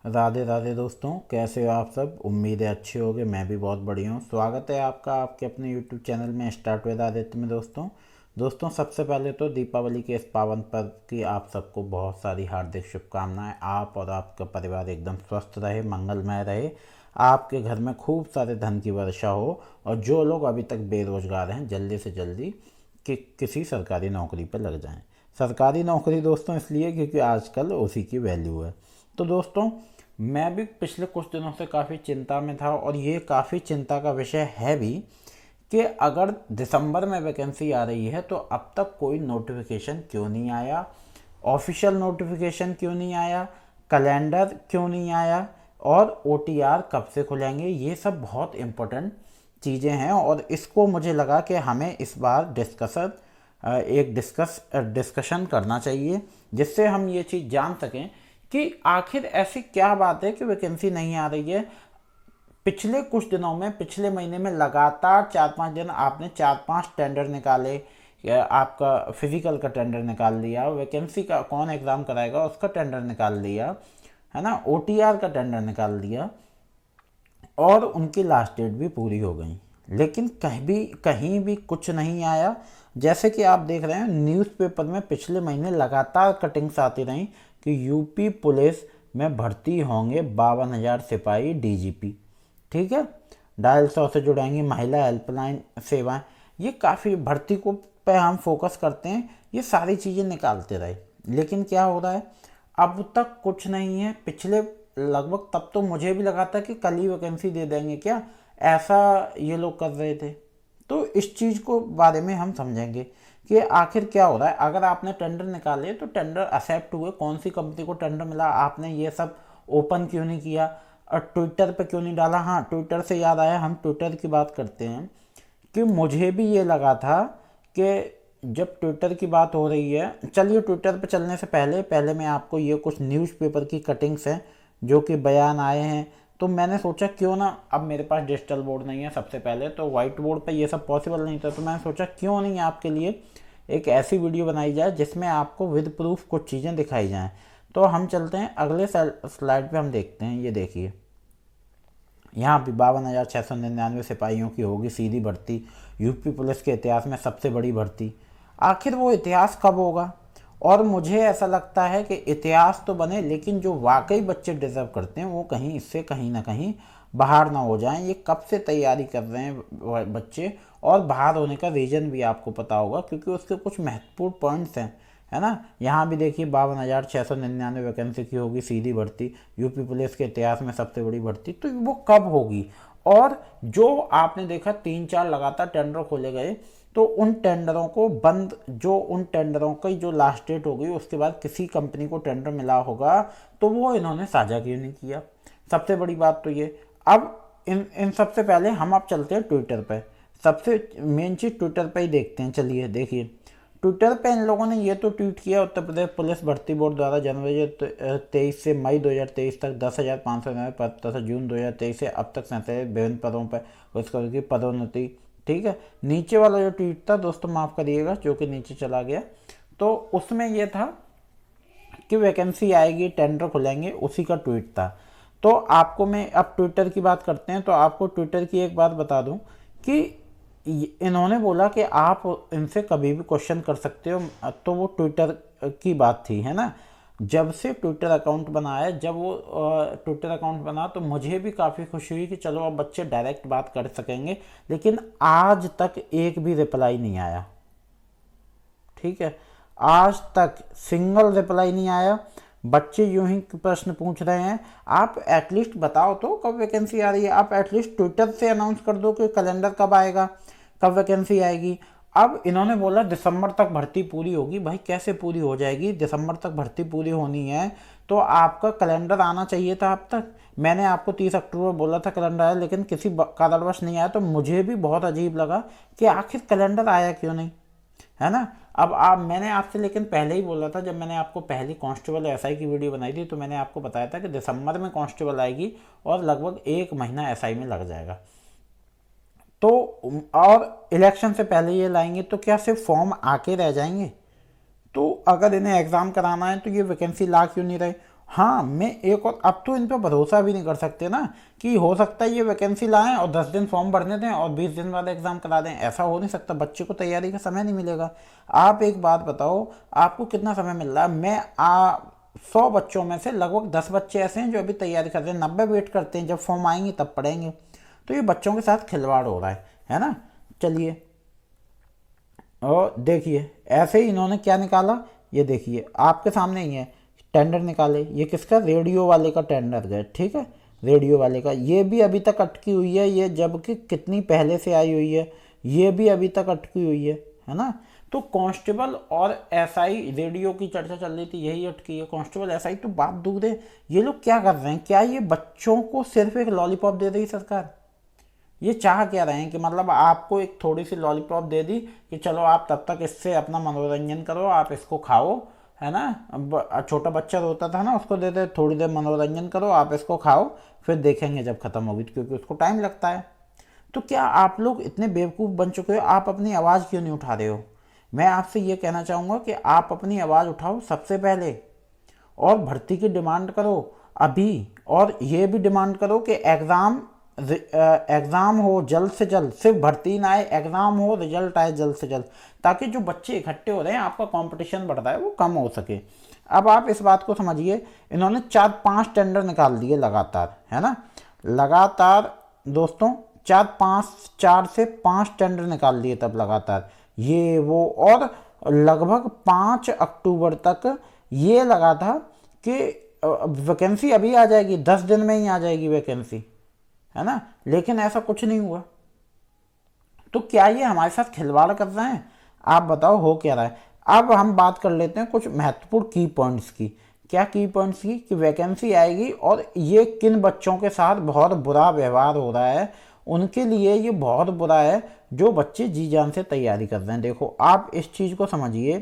राधे राधे दोस्तों, कैसे हो आप सब। उम्मीद है अच्छे होगे। मैं भी बहुत बढ़िया हूँ। स्वागत है आपका आपके अपने यूट्यूब चैनल में स्टार्ट विद आदित्य में। दोस्तों सबसे पहले तो दीपावली के इस पावन पर्व की आप सबको बहुत सारी हार्दिक शुभकामनाएं। आप और आपका परिवार एकदम स्वस्थ रहे, मंगलमय रहे, आपके घर में खूब सारे धन की वर्षा हो, और जो लोग अभी तक बेरोजगार हैं जल्दी से जल्दी किसी सरकारी नौकरी पर लग जाएं। सरकारी नौकरी दोस्तों इसलिए क्योंकि आजकल उसी की वैल्यू है। तो दोस्तों मैं भी पिछले कुछ दिनों से काफ़ी चिंता में था, और ये काफ़ी चिंता का विषय है भी कि अगर दिसंबर में वैकेंसी आ रही है तो अब तक कोई नोटिफिकेशन क्यों नहीं आया, ऑफिशियल नोटिफिकेशन क्यों नहीं आया, कैलेंडर क्यों नहीं आया, और ओटीआर कब से खुलेंगे। ये सब बहुत इम्पोर्टेंट चीज़ें हैं, और इसको मुझे लगा कि हमें इस बार डिस्कशन करना चाहिए, जिससे हम ये चीज़ जान सकें कि आखिर ऐसी क्या बात है कि वैकेंसी नहीं आ रही है। पिछले कुछ दिनों में, पिछले महीने में लगातार 4-5 दिन आपने 4-5 टेंडर निकाले, या आपका फिजिकल का टेंडर निकाल लिया, वैकेंसी का कौन एग्ज़ाम कराएगा उसका टेंडर निकाल लिया, है ना, ओटीआर का टेंडर निकाल दिया, और उनकी लास्ट डेट भी पूरी हो गई, लेकिन कहीं भी कुछ नहीं आया। जैसे कि आप देख रहे हैं न्यूज़पेपर में पिछले महीने लगातार कटिंग्स आती रहीं कि यूपी पुलिस में भर्ती होंगे 52,000 सिपाही डीजीपी। ठीक है, डायल 100 से जुड़ेंगी महिला हेल्पलाइन सेवाएं। ये काफ़ी भर्ती को पे हम फोकस करते हैं, ये सारी चीज़ें निकालते रहे, लेकिन क्या हो रहा है, अब तक कुछ नहीं है। पिछले लगभग तब तो मुझे भी लगा था कि कल ही वैकेंसी दे देंगे क्या, ऐसा ये लोग कर रहे थे। तो इस चीज़ को बारे में हम समझेंगे कि आखिर क्या हो रहा है। अगर आपने टेंडर निकाले तो टेंडर एक्सेप्ट हुए, कौन सी कंपनी को टेंडर मिला, आपने ये सब ओपन क्यों नहीं किया, और ट्विटर पे क्यों नहीं डाला। हाँ, ट्विटर से याद आया, हम ट्विटर की बात करते हैं कि मुझे भी ये लगा था कि जब ट्विटर की बात हो रही है, चलिए ट्विटर पे चलने से पहले पहले मैं आपको ये कुछ न्यूज़पेपर की कटिंग्स हैं जो कि बयान आए हैं। तो मैंने सोचा क्यों ना, अब मेरे पास डिजिटल बोर्ड नहीं है, सबसे पहले तो वाइट बोर्ड पे ये सब पॉसिबल नहीं था, तो मैंने सोचा क्यों नहीं आपके लिए एक ऐसी वीडियो बनाई जाए जिसमें आपको विद प्रूफ कुछ चीज़ें दिखाई जाएँ। तो हम चलते हैं अगले स्लाइड पे, हम देखते हैं। ये देखिए, यहाँ भी 52,699 सिपाहियों की होगी सीधी भर्ती, यूपी पुलिस के इतिहास में सबसे बड़ी भर्ती। आखिर वो इतिहास कब होगा। और मुझे ऐसा लगता है कि इतिहास तो बने, लेकिन जो वाकई बच्चे डिजर्व करते हैं वो कहीं इससे कहीं ना कहीं बाहर ना हो जाएं। ये कब से तैयारी कर रहे हैं बच्चे, और बाहर होने का रीज़न भी आपको पता होगा क्योंकि उसके कुछ महत्वपूर्ण पॉइंट्स हैं, है ना। यहाँ भी देखिए 52,699 वैकेंसी की होगी सीधी भर्ती, यूपी पुलिस के इतिहास में सबसे बड़ी भर्ती। तो वो कब होगी। और जो आपने देखा 3-4 लगातार टेंडर खोले गए, तो उन टेंडरों को बंद, जो उन टेंडरों की जो लास्ट डेट हो गई उसके बाद किसी कंपनी को टेंडर मिला होगा तो वो इन्होंने साझा क्यों नहीं किया। सबसे बड़ी बात तो ये। अब इन सबसे पहले हम अब चलते हैं ट्विटर पे। सबसे मेन चीज़ ट्विटर पे ही देखते हैं। चलिए देखिए, ट्विटर पे इन लोगों ने ये तो ट्वीट किया, उत्तर प्रदेश पुलिस भर्ती बोर्ड द्वारा जनवरी 23 से मई 2023 तक 10,599 पद तथा जून 2023 से अब तक 37 विभिन्न पदों पर उसकी पदोन्नति। ठीक है, नीचे वाला जो ट्वीट था दोस्तों, माफ़ करिएगा जो कि नीचे चला गया, तो उसमें यह था कि वैकेंसी आएगी, टेंडर खुलेंगे, उसी का ट्वीट था। तो आपको मैं अब ट्विटर की बात करते हैं, तो आपको ट्विटर की एक बात बता दूं कि इन्होंने बोला कि आप इनसे कभी भी क्वेश्चन कर सकते हो। तो वो ट्विटर की बात थी, है ना। जब से ट्विटर अकाउंट बनाया, जब वो ट्विटर अकाउंट बना तो मुझे भी काफ़ी खुशी हुई कि चलो अब बच्चे डायरेक्ट बात कर सकेंगे, लेकिन आज तक एक भी रिप्लाई नहीं आया। ठीक है, आज तक सिंगल रिप्लाई नहीं आया। बच्चे यूं ही प्रश्न पूछ रहे हैं, आप एटलीस्ट बताओ तो कब वैकेंसी आ रही है। आप एटलीस्ट ट्विटर से अनाउंस कर दो कि कैलेंडर कब आएगा, कब वैकेंसी आएगी। अब इन्होंने बोला दिसंबर तक भर्ती पूरी होगी। भाई कैसे पूरी हो जाएगी, दिसंबर तक भर्ती पूरी होनी है तो आपका कैलेंडर आना चाहिए था अब तक। मैंने आपको 30 अक्टूबर बोला था कैलेंडर आया, लेकिन किसी कारणवश नहीं आया। तो मुझे भी बहुत अजीब लगा कि आखिर कैलेंडर आया क्यों नहीं, है ना। अब आप, मैंने आपसे लेकिन पहले ही बोला था, जब मैंने आपको पहली कांस्टेबल एसआई की वीडियो बनाई थी तो मैंने आपको बताया था कि दिसंबर में कांस्टेबल आएगी और लगभग 1 महीना एसआई में लग जाएगा। तो और इलेक्शन से पहले ये लाएंगे तो क्या सिर्फ फॉर्म आके रह जाएंगे। तो अगर इन्हें एग्ज़ाम कराना है तो ये वैकेंसी ला क्यों नहीं रहे। हाँ, मैं एक और, अब तो इन पे भरोसा भी नहीं कर सकते ना कि हो सकता है ये वैकेंसी लाएं और 10 दिन फॉर्म भरने दें और 20 दिन बाद एग्ज़ाम करा दें। ऐसा हो नहीं सकता, बच्चे को तैयारी का समय नहीं मिलेगा। आप एक बात बताओ, आपको कितना समय मिल रहा है? 100 बच्चों में से लगभग 10 बच्चे ऐसे हैं जो अभी तैयारी कर रहे हैं, 90 वेट करते हैं जब फॉर्म आएंगे तब पढ़ेंगे। तो ये बच्चों के साथ खिलवाड़ हो रहा है ना। चलिए, और देखिए ऐसे ही इन्होंने क्या निकाला, ये देखिए आपके सामने ही है, टेंडर निकाले। ये किसका? रेडियो वाले का टेंडर गए, ठीक है, रेडियो वाले का। ये भी अभी तक अटकी हुई है, ये जबकि कितनी पहले से आई हुई है, ये भी अभी तक अटकी हुई है ना। तो कांस्टेबल और एसआई, रेडियो की चर्चा चल रही थी, यही अटकी है। कांस्टेबल एसआई तो बात दूर है, ये लोग क्या कर रहे हैं? क्या ये बच्चों को सिर्फ एक लॉलीपॉप दे रही सरकार? ये चाह क्या रहे हैं कि मतलब आपको एक थोड़ी सी लॉलीपॉप दे दी कि चलो आप तब तक इससे अपना मनोरंजन करो, आप इसको खाओ, है ना। छोटा बच्चा रोता था ना, उसको देते थोड़ी देर मनोरंजन करो, आप इसको खाओ, फिर देखेंगे जब ख़त्म होगी, क्योंकि उसको टाइम लगता है। तो क्या आप लोग इतने बेवकूफ़ बन चुके हो? आप अपनी आवाज़ क्यों नहीं उठा रहे हो? मैं आपसे ये कहना चाहूँगा कि आप अपनी आवाज़ उठाओ सबसे पहले, और भर्ती की डिमांड करो अभी। और ये भी डिमांड करो कि एग्ज़ाम हो जल्द से जल्द, सिर्फ भर्ती ना आए, एग्ज़ाम हो, रिजल्ट आए जल्द से जल्द, ताकि जो बच्चे इकट्ठे हो रहे हैं, आपका कंपटीशन बढ़ रहा है, वो कम हो सके। अब आप इस बात को समझिए, इन्होंने 4-5 टेंडर निकाल दिए लगातार, है ना, लगातार दोस्तों, 4 से 5 टेंडर निकाल दिए तब लगातार, ये वो। और लगभग 5 अक्टूबर तक ये लगा था कि वैकेंसी अभी आ जाएगी, 10 दिन में ही आ जाएगी वैकेंसी, है ना। लेकिन ऐसा कुछ नहीं हुआ। तो क्या ये हमारे साथ खिलवाड़ कर रहे हैं? आप बताओ हो क्या रहा है। अब हम बात कर लेते हैं कुछ महत्वपूर्ण की पॉइंट्स की। क्या की पॉइंट्स की? कि वैकेंसी आएगी और ये किन बच्चों के साथ बहुत बुरा व्यवहार हो रहा है, उनके लिए ये बहुत बुरा है, जो बच्चे जी जान से तैयारी कर रहे हैं। देखो आप इस चीज़ को समझिए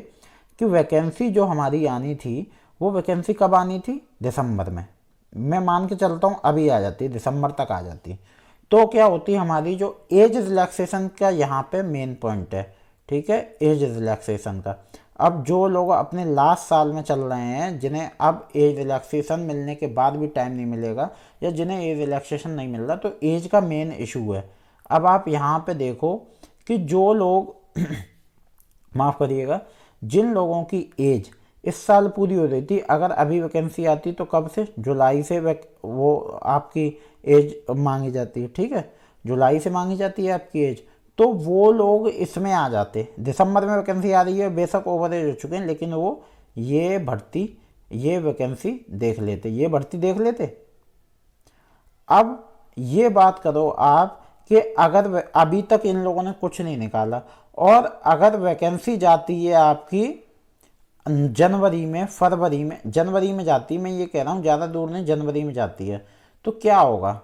कि वैकेंसी जो हमारी आनी थी, वो वैकेंसी कब आनी थी? दिसंबर में। मैं मान के चलता हूँ अभी आ जाती, दिसंबर तक आ जाती। तो क्या होती हमारी जो एज रिलैक्सेशन का यहाँ पे मेन पॉइंट है, ठीक है, एज रिलैक्सेशन का। अब जो लोग अपने लास्ट साल में चल रहे हैं, जिन्हें अब एज रिलैक्सेशन मिलने के बाद भी टाइम नहीं मिलेगा, या जिन्हें एज रिलैक्सेशन नहीं मिल रहा, तो एज का मेन इशू है। अब आप यहाँ पे देखो कि जो लोग माफ़ करिएगा, जिन लोगों की एज इस साल पूरी हो रही थी, अगर अभी वैकेंसी आती तो कब से? जुलाई से वो आपकी एज मांगी जाती है, ठीक है, जुलाई से मांगी जाती है आपकी एज। तो वो लोग इसमें आ जाते, दिसंबर में वैकेंसी आ रही है, बेशक ओवर एज हो चुके हैं, लेकिन वो ये वैकेंसी देख लेते, ये भर्ती देख लेते। अब ये बात करो आप कि अगर अभी तक इन लोगों ने कुछ नहीं निकाला, और अगर वैकेंसी जाती है आपकी जनवरी में, फरवरी में, जनवरी में जाती, मैं ये कह रहा हूँ, ज़्यादा दूर नहीं, जनवरी में जाती है, तो क्या होगा?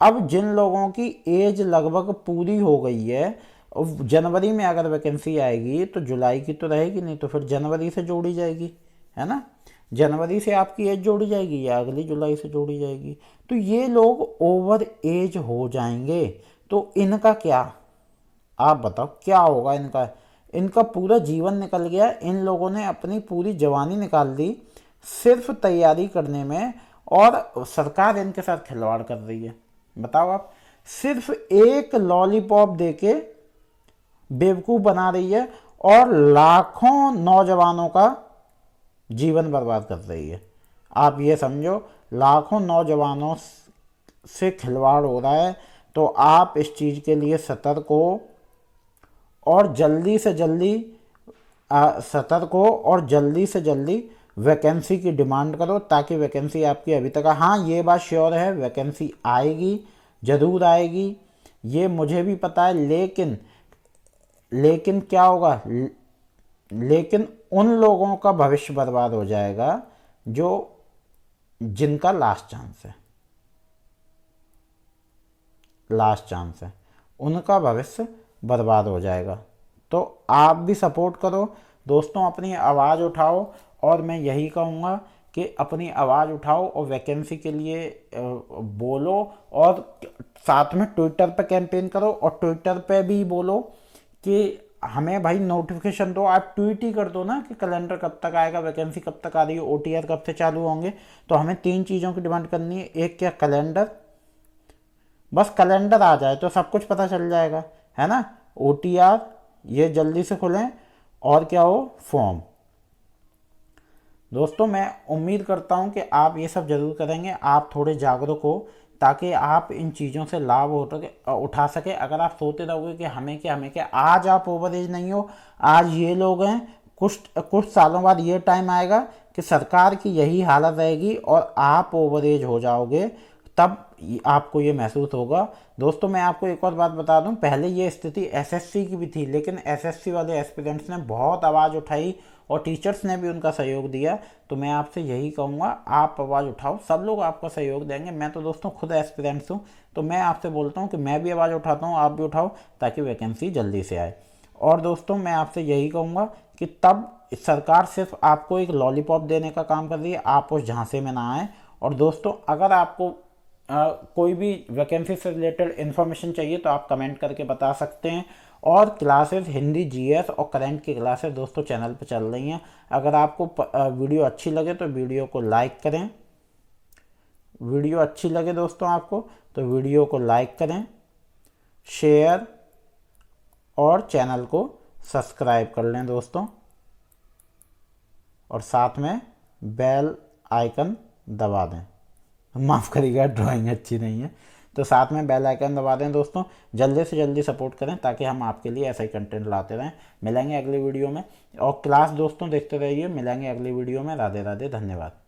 अब जिन लोगों की एज लगभग पूरी हो गई है, जनवरी में अगर वैकेंसी आएगी तो जुलाई की तो रहेगी नहीं, तो फिर जनवरी से जोड़ी जाएगी, है ना। जनवरी से आपकी एज जोड़ी जाएगी या अगली जुलाई से जोड़ी जाएगी। तो ये लोग ओवर एज हो जाएंगे, तो इनका क्या? आप बताओ क्या होगा इनका? इनका पूरा जीवन निकल गया, इन लोगों ने अपनी पूरी जवानी निकाल दी सिर्फ तैयारी करने में, और सरकार इनके साथ खिलवाड़ कर रही है। बताओ आप, सिर्फ एक लॉलीपॉप देके बेवकूफ़ बना रही है, और लाखों नौजवानों का जीवन बर्बाद कर रही है। आप ये समझो, लाखों नौजवानों से खिलवाड़ हो रहा है। तो आप इस चीज़ के लिए सतर्क हो, और जल्दी से जल्दी सतर्क हो, और जल्दी से जल्दी वैकेंसी की डिमांड करो, ताकि वैकेंसी आपकी अभी तक, हाँ ये बात श्योर है, वैकेंसी आएगी, ज़रूर आएगी, ये मुझे भी पता है। लेकिन क्या होगा? लेकिन उन लोगों का भविष्य बर्बाद हो जाएगा जो जिनका लास्ट चांस है, उनका भविष्य बर्बाद हो जाएगा। तो आप भी सपोर्ट करो दोस्तों, अपनी आवाज़ उठाओ, और मैं यही कहूँगा कि अपनी आवाज़ उठाओ और वैकेंसी के लिए बोलो, और साथ में ट्विटर पे कैंपेन करो, और ट्विटर पे भी बोलो कि हमें भाई नोटिफिकेशन दो, आप ट्वीट ही कर दो ना कि कैलेंडर कब तक आएगा, वैकेंसी कब तक आ रही है, OTR कब से चालू होंगे। तो हमें 3 चीज़ों की डिमांड करनी है। एक क्या, कैलेंडर, बस कैलेंडर आ जाए तो सब कुछ पता चल जाएगा, है ना। OTR ये जल्दी से खुलें, और क्या हो, फॉर्म। दोस्तों मैं उम्मीद करता हूँ कि आप ये सब जरूर करेंगे, आप थोड़े जागरूक हो, ताकि आप इन चीज़ों से लाभ उठा सके। अगर आप सोते रहोगे कि हमें क्या हमें क्या, आज आप ओवर एज नहीं हो, आज ये लोग हैं, कुछ सालों बाद ये टाइम आएगा कि सरकार की यही हालत रहेगी और आप ओवर एज हो जाओगे, तब आपको ये महसूस होगा। दोस्तों मैं आपको एक और बात बता दूं, पहले ये स्थिति SSC की भी थी, लेकिन SSC वाले एस्पिरेंट्स ने बहुत आवाज़ उठाई और टीचर्स ने भी उनका सहयोग दिया। तो मैं आपसे यही कहूँगा, आप आवाज़ उठाओ, सब लोग आपका सहयोग देंगे। मैं तो दोस्तों खुद एस्पिरेंट्स हूँ, तो मैं आपसे बोलता हूँ कि मैं भी आवाज़ उठाता हूँ, आप भी उठाओ, ताकि वैकेंसी जल्दी से आए। और दोस्तों मैं आपसे यही कहूँगा कि तब सरकार सिर्फ आपको एक लॉलीपॉप देने का काम कर रही है, आप उस झांसे में ना आए। और दोस्तों अगर आपको कोई भी वैकेंसी से रिलेटेड इन्फॉर्मेशन चाहिए तो आप कमेंट करके बता सकते हैं। और क्लासेस हिंदी, GS और करंट की क्लासेस दोस्तों चैनल पर चल रही हैं। अगर आपको वीडियो अच्छी लगे तो वीडियो को लाइक करें, वीडियो अच्छी लगे दोस्तों आपको तो वीडियो को लाइक करें, शेयर और चैनल को सब्सक्राइब कर लें दोस्तों, और साथ में बेल आइकन दबा दें। माफ़ करिएगा, ड्राइंग अच्छी नहीं है, तो साथ में बेल आइकन दबा दें दोस्तों। जल्दी से जल्दी सपोर्ट करें ताकि हम आपके लिए ऐसा ही कंटेंट लाते रहें। मिलेंगे अगली वीडियो में, और क्लास दोस्तों देखते रहिए। मिलेंगे अगली वीडियो में। राधे राधे, धन्यवाद।